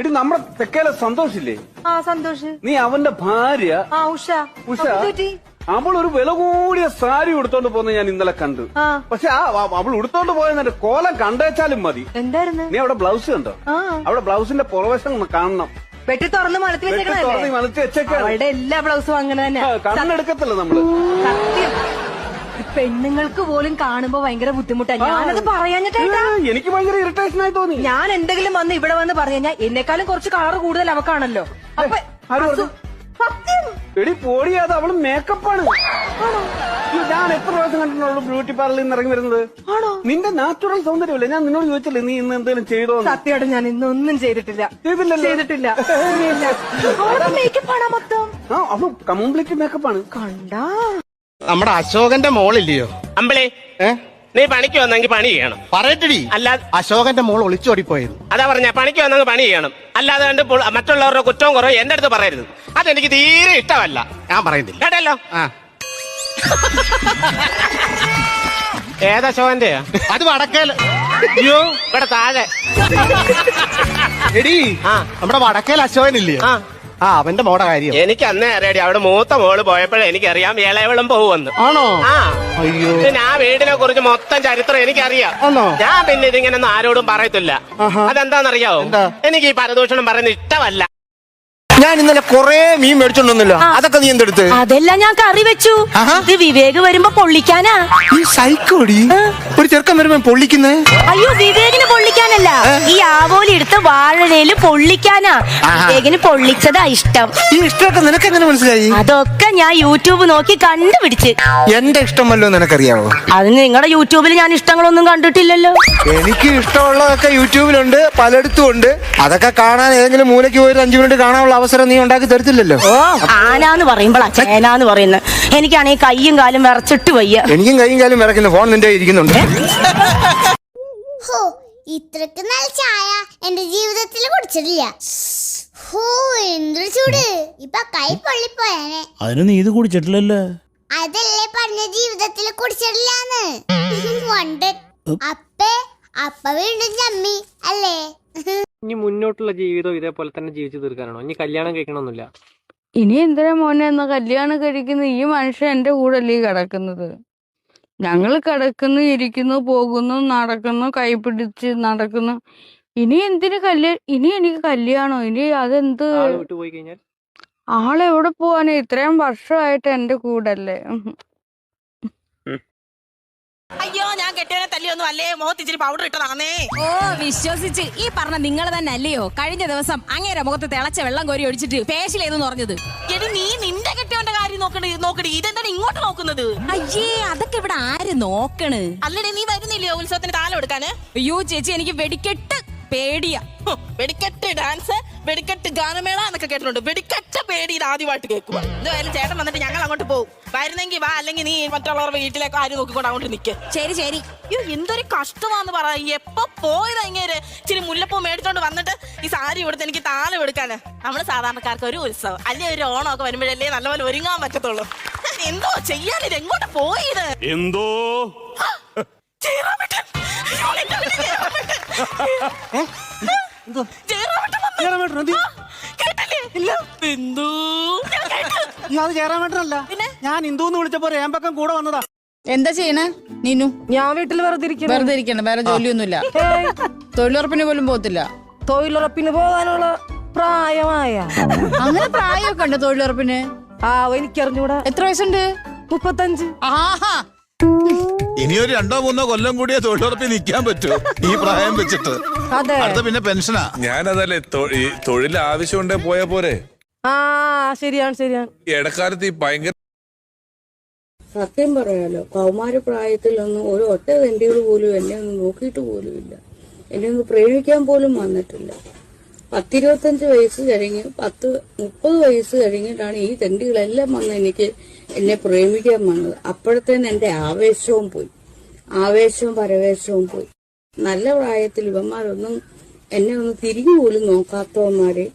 എടി നമ്മുടെ തെക്കേലെ സന്തോഷില്ലേ? ആ സന്തോഷ്. നീ അവന്റെ ഭാര്യ ഉഷ. ഉഷ അവൾ ഒരു വില കൂടിയ സാരി ഉടുത്തോണ്ട് പോകുന്ന ഞാൻ ഇന്നലെ കണ്ടു. പക്ഷെ അവൾ ഉടുത്തോണ്ട് പോയെന്നെ കോലം കണ്ടേച്ചാലും മതി. എന്തായിരുന്നു? നീ അവിടെ ബ്ലൗസ് കണ്ടോ? അവിടെ ബ്ലൗസിന്റെ പുറവശം കാണണം. വെട്ടി തുറന്ന് മലത്തി വെച്ചേക്കണേ. അവളുടെ എല്ലാ ബ്ലൗസും അങ്ങനെ തന്നെ. കണ്ണെടുക്കത്തില്ല നമ്മള്. സത്യം പെണ്ണുങ്ങൾക്ക് പോലും കാണുമ്പോ ഭയങ്കര ബുദ്ധിമുട്ടാണ്. ഞാനത് പറയാഞ്ഞിട്ടാ എനിക്ക് ഭയങ്കര ഇറിറ്റേഷൻ ആയി തോന്നി. ഞാൻ എന്തെങ്കിലും വന്ന് ഇവിടെ വന്ന് പറഞ്ഞു കഴിഞ്ഞാൽ എന്നെക്കാളും കുറച്ച് കളർ കൂടുതൽ അവക്കാണല്ലോ. അപ്പൊ സത്യം എടി പോടിയാതെ അവള് മേക്കപ്പാണ്. ഞാൻ എത്ര പ്രാവശ്യം കണ്ടിട്ടുള്ളൂ ബ്യൂട്ടി പാർലറിൽ നിന്ന് ഇറങ്ങി വരുന്നത്. ആണോ? നിന്റെ നാച്ചുറൽ സൗന്ദര്യമല്ലേ? ഞാൻ നിന്നോട് ചോദിച്ചില്ലേ നീ ഇന്ന് എന്തെങ്കിലും ചെയ്തോ? സത്യമായിട്ട് ഞാൻ ഇന്നൊന്നും ചെയ്തിട്ടില്ല. ചെയ്തിട്ടില്ല. മേക്കപ്പാണ് മൊത്തം. അവള് കംപ്ലീറ്റ് മേക്കപ്പാണ്. കണ്ടാ നമ്മുടെ അശോകന്റെ മോളില്ലയോ അമ്പിളി? നീ പണിക്ക് വന്നെങ്കിൽ പണി ചെയ്യണം. പറയട്ടടി. അല്ലാതെ അശോകന്റെ മോൾ ഒളിച്ചോടിപ്പോയത്. അതാ പറഞ്ഞ പണിക്ക് വന്നെങ്കിൽ പണി ചെയ്യണം. അല്ലാതെ കണ്ട് മറ്റുള്ളവരുടെ കുറ്റവും കുറവും എന്റെ അടുത്ത് പറയരുത്. അതെനിക്ക് തീരെ ഇഷ്ടമല്ല. ഞാൻ പറയുന്നില്ല കേട്ടല്ലോ. ഏതാ അശോകന്റെയാ? അത് വടക്കേൽ. അയ്യോ ഇവിടെ താഴെ. എടി നമ്മുടെ വടക്കേൽ അശോകനില്ലേ? അവന്റെ മോടെ കാര്യം എനിക്ക് അന്നേ അറിയാടി. അവിടെ മൂത്ത മോള് പോയപ്പോഴേ എനിക്കറിയാം ഇളയവളും പോവുമെന്ന്. ആണോ? അയ്യോ പിന്നെ ആ വീടിനെ കുറിച്ച് മൊത്തം ചരിത്രം എനിക്കറിയാം. ഞാൻ പിന്നെ ഇതിങ്ങനൊന്നും ആരോടും പറയത്തില്ല. അതെന്താണെന്നറിയാവോ? എനിക്ക് ഈ പരദൂഷണം പറയുന്നത് ഇഷ്ടമല്ല. ഞാൻ ഇന്നലെ കൊറേ മീൻ മേടിച്ചോണ്ടൊന്നുമില്ല. അതൊക്കെ നീ എന്തെടുത്ത്? അതെല്ലാം ഞാൻ കറി വെച്ചു. ഇത് വിവേക് വരുമ്പോ പൊള്ളിക്കാനാ. ഈ സൈക്കോടി ഒരു ചെറുക്കൻ വരുമ്പോ പൊള്ളിക്കുന്നേ? അയ്യോ വിവേകിന് പൊള്ളിക്കാനല്ല, ഈ ആവോലി എടുത്ത് വാഴയില് പൊള്ളിക്കാനാ. വിവേകിന് പൊള്ളിച്ചതാ ഇഷ്ടം. ഈ ഇഷ്ടമൊക്കെ നിനക്ക് എങ്ങനെ മനസ്സിലായി? അതൊക്കെ ഞാൻ യൂട്യൂബ് നോക്കി കണ്ടുപിടിച്ച്. എന്റെ ഇഷ്ടമല്ലോ നിനക്കറിയാവോ? അതിന് നിങ്ങളുടെ യൂട്യൂബിൽ ഞാൻ ഇഷ്ടങ്ങളൊന്നും കണ്ടിട്ടില്ലല്ലോ. എനിക്ക് ഇഷ്ടമുള്ളതൊക്കെ യൂട്യൂബിലുണ്ട്, പലയിടത്തും ഉണ്ട്. അതൊക്കെ കാണാൻ ഏതെങ്കിലും മൂലയ്ക്ക് പോയി 5 മിനിറ്റ് കാണാനുള്ള അവസരം നീ ഉണ്ടാക്കി തരത്തില്ലല്ലോ. ഓ ആനാന്ന് പറയുമ്പോഴാ ചേനാന്ന് പറയുന്നത്. എനിക്കാണെങ്കിൽ കയ്യും കാലും വിറച്ചിട്ട് വയ്യ. എനിക്കും കയ്യും കാലും വിറയ്ക്കുന്നു. ഫോൺ നിന്റെ ഇരിക്കുന്നുണ്ട്. ഇത്രക്ക് നല്ല ചായ എന്റെ ജീവിതത്തിൽ കുടിച്ചിട്ടില്ല. എന്തൊരു ചൂട്! ഇപ്പൊ കൈ പൊള്ളിപ്പോയാനെ. അതിന് നീ ഇത് കുടിച്ചിട്ടില്ലല്ലോ. അതല്ലേ പറഞ്ഞ ജീവിതത്തിൽ കുടിച്ചിട്ടില്ലാന്ന്. അപ്പ വീണ്ടും ചമ്മി അല്ലേ? ഇനി മുന്നോട്ടുള്ള ജീവിതം ഇതേപോലെ തന്നെ ജീവിച്ചു തീർക്കാനാണോ? ഇനി കല്യാണം കഴിക്കണമെന്നില്ല. ഇനി എന്തിനാ മോനെ എന്നാ കല്യാണം കഴിക്കുന്ന? ഈ മനുഷ്യൻ എന്റെ കൂടെ അല്ലേ കിടക്കുന്നത്? ഞങ്ങൾ കിടക്കുന്നു, ഇരിക്കുന്നു, പോകുന്നു, നടക്കുന്നു, കൈപിടിച്ച് നടക്കുന്നു. ഇനി എന്തിനു ഇനി എനിക്ക് കല്യാണോ? ഇനി അതെന്ത്? വിട്ടുപോയി കഴിഞ്ഞാൽ ആളെവിടെ പോവാനേ? ഇത്രയും വർഷമായിട്ട് എന്റെ കൂടെ അല്ലേ. അയ്യോ ഞാൻ കെട്ടിയവനെ തല്ലിയൊന്നും അല്ലേ, മുഖത്ത് ഇച്ചിരി പൗഡർ ഇട്ടതാണേ. ഓ വിശ്വസിച്ച് ഈ പറഞ്ഞ നിങ്ങൾ തന്നെ അല്ലയോ കഴിഞ്ഞ ദിവസം അങ്ങേരെ മുഖത്ത് തിളച്ച വെള്ളം കോരി ഒഴിച്ചിട്ട് ഫേഷ്യൽ ചെയ്തെന്ന് പറഞ്ഞത്? എടി നീ നിന്റെ കെട്ടിയവന്റെ കാര്യം നോക്കടി. ഇതെന്താണ് ഇങ്ങോട്ട് നോക്കുന്നത്? അയ്യേ അതൊക്കെ ഇവിടെ ആര് നോക്കണ്? അല്ലടി നീ വരുന്നില്ലയോ ഉത്സവത്തിന് താലം എടുക്കാന്? അയ്യോ ചേച്ചി എനിക്ക് വെടിക്കെട്ട് പേടിയാ. വെടിക്കെട്ട് ഡാൻസ്, വെടിക്കെട്ട് ഗാനമേള എന്നൊക്കെ കേട്ടിട്ടുണ്ട്. വെടിക്കെട്ട് പേടി ഇത് ആദ്യമായിട്ട് കേൾക്കുക. എന്തായാലും ചേട്ടൻ വന്നിട്ട് ഞങ്ങൾ അങ്ങോട്ട് പോകും. വരുന്നെങ്കിൽ വാ, അല്ലെങ്കിൽ നീ മറ്റുള്ളവരുടെ വീട്ടിലേക്ക് ആരും നോക്കിക്കൊണ്ട് അങ്ങോട്ട് നിൽക്കുക. ശരി ശരി. അയ്യോ എന്തൊരു കഷ്ടമാന്ന് പറ. എപ്പോ പോയതാ ഇങ്ങനെ ഇച്ചിരി മുല്ലപ്പൂ മേടിച്ചോണ്ട് വന്നിട്ട് ഈ സാരി കൊടുത്ത് എനിക്ക് താലം എടുക്കാന്. നമ്മള് സാധാരണക്കാർക്ക് ഒരു ഉത്സവം അല്ലേ ഒരു ഓണമൊക്കെ വരുമ്പോഴല്ലേ നല്ലപോലെ ഒരുങ്ങാൻ പറ്റത്തുള്ളൂ. എന്തോ ചെയ്യാനിത് എങ്ങോട്ട് പോയത്? എന്തോ ഞാൻ ഇന്ദുന്ന് വിളിച്ചപ്പോ ഏമ്പക്കം കൂടെ വന്നതാ. എന്താ ചെയ്യണേ നീനു? ഞാൻ വീട്ടിൽ വെറുതെ ഇരിക്കണം. വേറെ ജോലിയൊന്നുമില്ല. തൊഴിലുറപ്പിന് പോലും പോകത്തില്ല. തൊഴിലുറപ്പിന് പോകാനുള്ള പ്രായമായ അങ്ങനെ പ്രായമൊക്കെ ഉണ്ട് തൊഴിലുറപ്പിന്? എനിക്കറിഞ്ഞൂടാ. എത്ര വയസ്സുണ്ട്? 35. ആഹാ ഇനിയൊരു 2-3 കൊല്ലം കൂടിയേ തൊഴിലുറപ്പിൽ നിൽക്കാൻ പറ്റൂ ഈ പ്രായം വെച്ചിട്ട്. അടുത്ത പിന്നെ പെൻഷനാ. ഞാനതല്ലേ തൊഴിൽ ആവശ്യമുണ്ടേ പോയാ പോരെ. ശരിയാണ്. ഇടക്കാലത്ത് ഈ ഭയങ്കര സത്യം പറയാലോ, കൗമാര പ്രായത്തിലൊന്നും ഒരു ഒറ്റ തെണ്ടികൾ പോലും എന്നെ ഒന്ന് നോക്കിയിട്ട് പോലും ഇല്ല. എന്നെ ഒന്ന് പ്രേമിക്കാൻ പോലും വന്നിട്ടില്ല. 10-25 വയസ്സ് കഴിഞ്ഞ് 30 വയസ്സ് കഴിഞ്ഞിട്ടാണ് ഈ തെണ്ടികളെല്ലാം വന്ന് എന്നെ പ്രേമിക്കാൻ വന്നത്. അപ്പോഴത്തേന് എന്റെ ആവേശവും പോയി, ആവേശവും പരവേശവും പോയി. നല്ല പ്രായത്തിൽ ഇവന്മാരൊന്നും എന്നെ ഒന്ന് തിരിഞ്ഞു പോലും നോക്കാത്തവന്മാരെ